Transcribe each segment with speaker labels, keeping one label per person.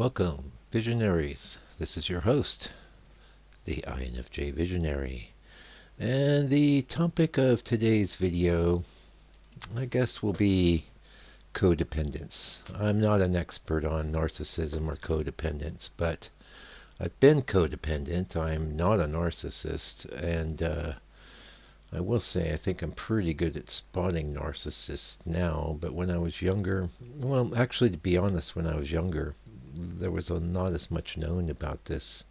Speaker 1: Welcome, visionaries. This is your host, the INFJ Visionary. And the topic of today's video, I guess, will be codependence. I'm not an expert on narcissism or codependence, but I've been codependent. I'm not a narcissist, and I will say I think I'm pretty good at spotting narcissists now, but when I was younger, well, actually, to be honest, when I was younger, there was not as much known about this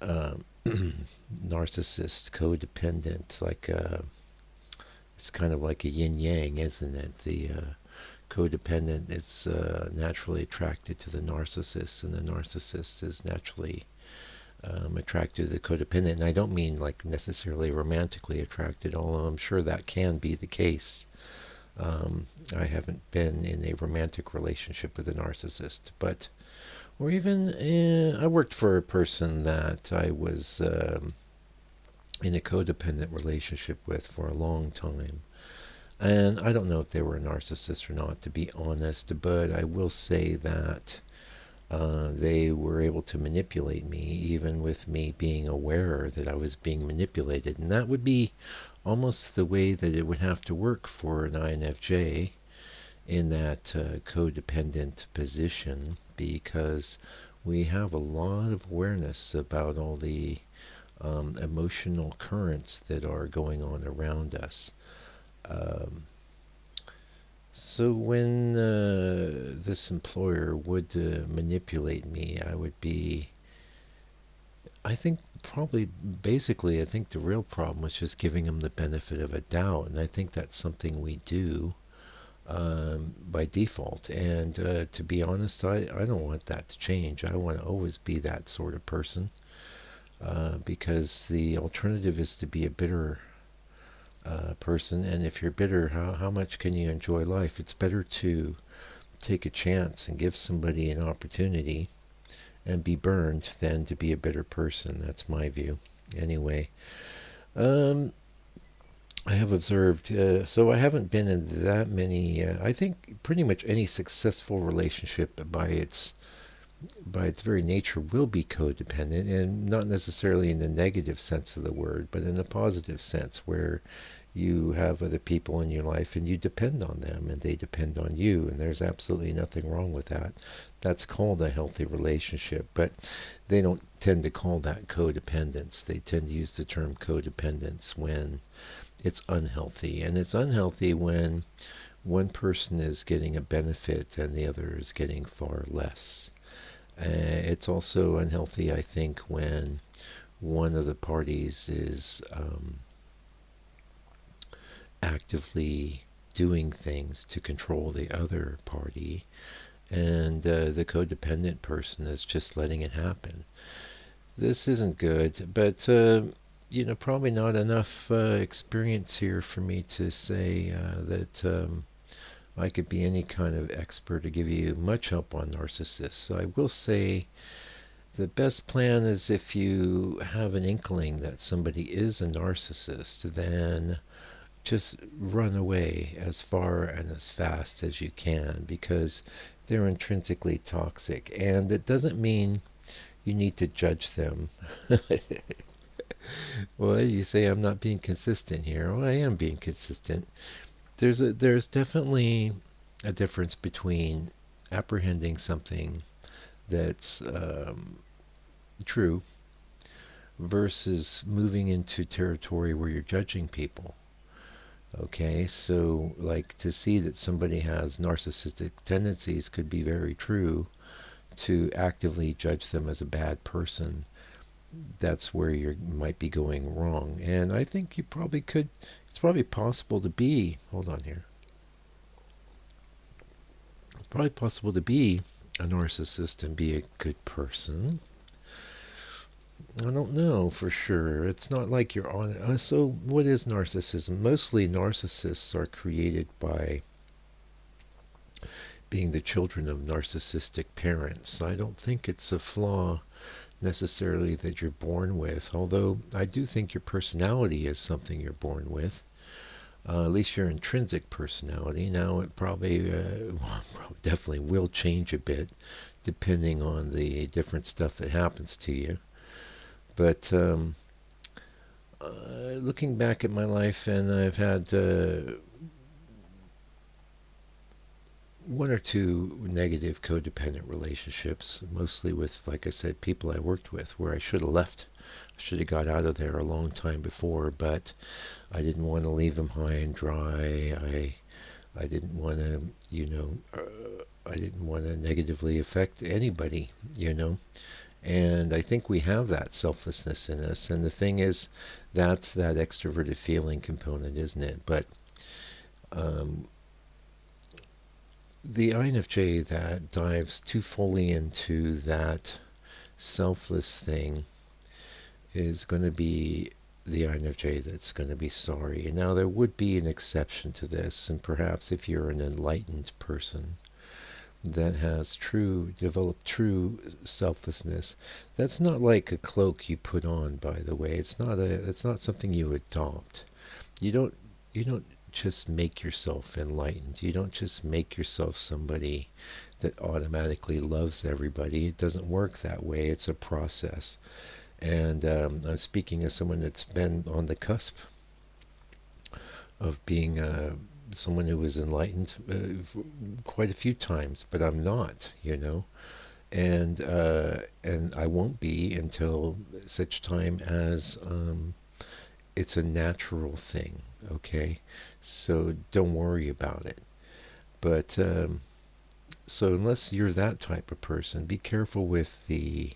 Speaker 1: narcissist, codependent, it's kind of like a yin yang, isn't it? The codependent is naturally attracted to the narcissist, and the narcissist is naturally attracted to the codependent. And I don't mean like necessarily romantically attracted, although I'm sure that can be the case. I haven't been in a romantic relationship with a narcissist, but or even I worked for a person that I was in a codependent relationship with for a long time. And I don't know if they were a narcissist or not, to be honest, but I will say that they were able to manipulate me, even with me being aware that I was being manipulated. And that would be almost the way that it would have to work for an INFJ in that codependent position, because we have a lot of awareness about all the emotional currents that are going on around us. Um, so when this employer would manipulate me, I would be, I think probably, basically, I think the real problem was just giving them the benefit of a doubt, and I think that's something we do by default. And to be honest, I don't want that to change. I want to always be that sort of person, because the alternative is to be a bitter person. And if you're bitter, how much can you enjoy life? It's better to take a chance and give somebody an opportunity and be burned than to be a bitter person. That's my view. Anyway, I have observed, so I haven't been in that many, I think pretty much any successful relationship by its very nature will be codependent, and not necessarily in the negative sense of the word, but in a positive sense, where you have other people in your life and you depend on them and they depend on you, and there's absolutely nothing wrong with that. That's called a healthy relationship, but they don't tend to call that codependence. They tend to use the term codependence when it's unhealthy, and it's unhealthy when one person is getting a benefit and the other is getting far less. It's also unhealthy, I think, when one of the parties is actively doing things to control the other party, and the codependent person is just letting it happen. This isn't good, but probably not enough experience here for me to say that I could be any kind of expert to give you much help on narcissists. So I will say the best plan is, if you have an inkling that somebody is a narcissist, then just run away as far and as fast as you can, because they're intrinsically toxic. And it doesn't mean you need to judge them. Well, you say I'm not being consistent here. Well, I am being consistent. There's definitely a difference between apprehending something that's true versus moving into territory where you're judging people. Okay, so like, to see that somebody has narcissistic tendencies could be very true. To actively judge them as a bad person, that's where you might be going wrong. And I think you probably could, it's probably possible to be, hold on here, it's probably possible to be a narcissist and be a good person. I don't know for sure. It's not like you're on. So, what is narcissism? Mostly, narcissists are created by being the children of narcissistic parents. I don't think it's a flaw necessarily that you're born with, although I do think your personality is something you're born with. At least your intrinsic personality. Now it probably, definitely will change a bit depending on the different stuff that happens to you. But looking back at my life, and I've had one or two negative codependent relationships, mostly with, like I said, people I worked with, where I should have left. I should have got out of there a long time before, but I didn't want to leave them high and dry. I didn't want to, I didn't want to negatively affect anybody, And I think we have that selflessness in us. And the thing is, that's that extroverted feeling component, isn't it? But um, the INFJ that dives too fully into that selfless thing is going to be the INFJ that's going to be sorry. And now there would be an exception to this, and perhaps if you're an enlightened person that has developed true selflessness, that's not like a cloak you put on, by the way. It's not something you adopt. You don't just make yourself enlightened. You don't just make yourself somebody that automatically loves everybody. It doesn't work that way. It's a process. And I'm speaking as someone that's been on the cusp of being someone who was enlightened quite a few times, but I'm not. And I won't be until such time as it's a natural thing. Okay, so don't worry about it. But so unless you're that type of person, be careful with the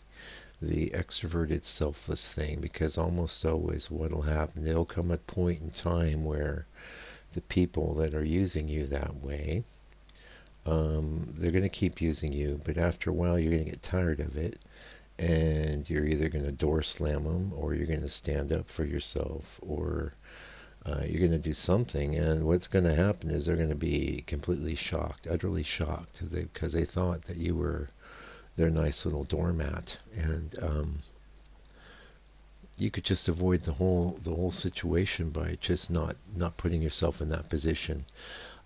Speaker 1: extroverted selfless thing, because almost always what'll happen, there'll come a point in time where the people that are using you that way, they're going to keep using you, but after a while you're going to get tired of it, and you're either going to door slam them, or you're going to stand up for yourself, or you're going to do something, and what's going to happen is they're going to be completely shocked, utterly shocked, because they thought that you were their nice little doormat, and you could just avoid the whole situation by just not putting yourself in that position.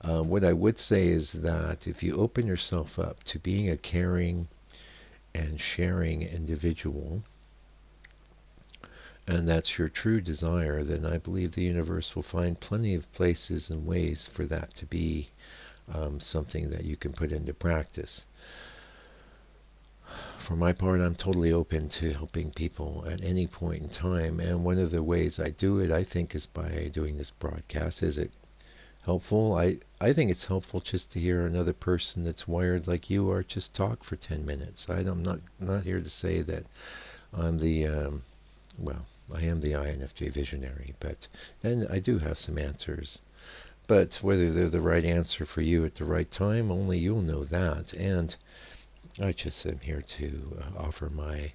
Speaker 1: What I would say is that if you open yourself up to being a caring and sharing individual, and that's your true desire, then I believe the universe will find plenty of places and ways for that to be something that you can put into practice. For my part, I'm totally open to helping people at any point in time, and one of the ways I do it, I think, is by doing this broadcast. Is it helpful? I think it's helpful just to hear another person that's wired like you are just talk for 10 minutes. I'm not here to say that I'm the, well, I am the INFJ visionary, and I do have some answers. But whether they're the right answer for you at the right time, only you'll know that. And I just am here to offer my.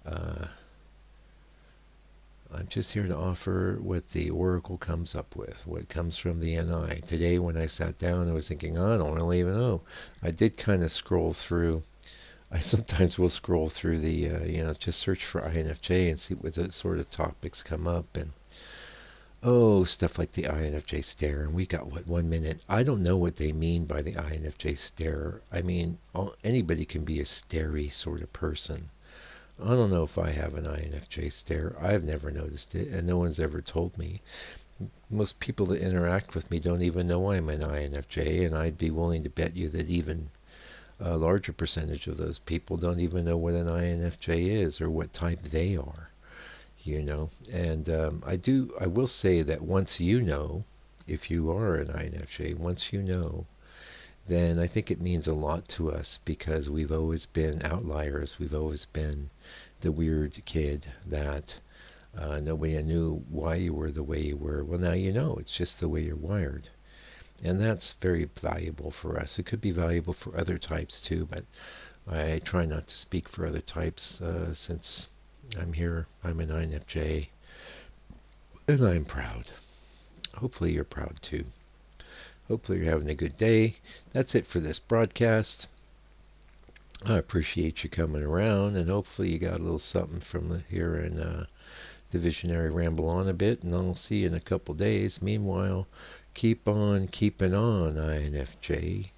Speaker 1: I'm just here to offer what the Oracle comes up with, what comes from the NI. Today, when I sat down, I was thinking, I don't really even know. I did kind of scroll through. I sometimes will scroll through just search for INFJ and see what sort of topics come up, and stuff like the INFJ stare, and we got, what, 1 minute? I don't know what they mean by the INFJ stare. I mean, anybody can be a starey sort of person. I don't know if I have an INFJ stare. I've never noticed it, and no one's ever told me. Most people that interact with me don't even know I'm an INFJ, and I'd be willing to bet you that even a larger percentage of those people don't even know what an INFJ is or what type they are. And I will say that once you know, if you are an INFJ, once you know, then I think it means a lot to us, because we've always been outliers. We've always been the weird kid that nobody knew why you were the way you were. Well, now you know. It's just the way you're wired. And that's very valuable for us. It could be valuable for other types too, but I try not to speak for other types since I'm here. I'm an INFJ, and I'm proud. Hopefully you're proud too. Hopefully you're having a good day. That's it for this broadcast. I appreciate you coming around, and hopefully you got a little something from here in the Visionary Ramble on a bit, and I'll see you in a couple days. Meanwhile, Keep on keeping on, INFJ.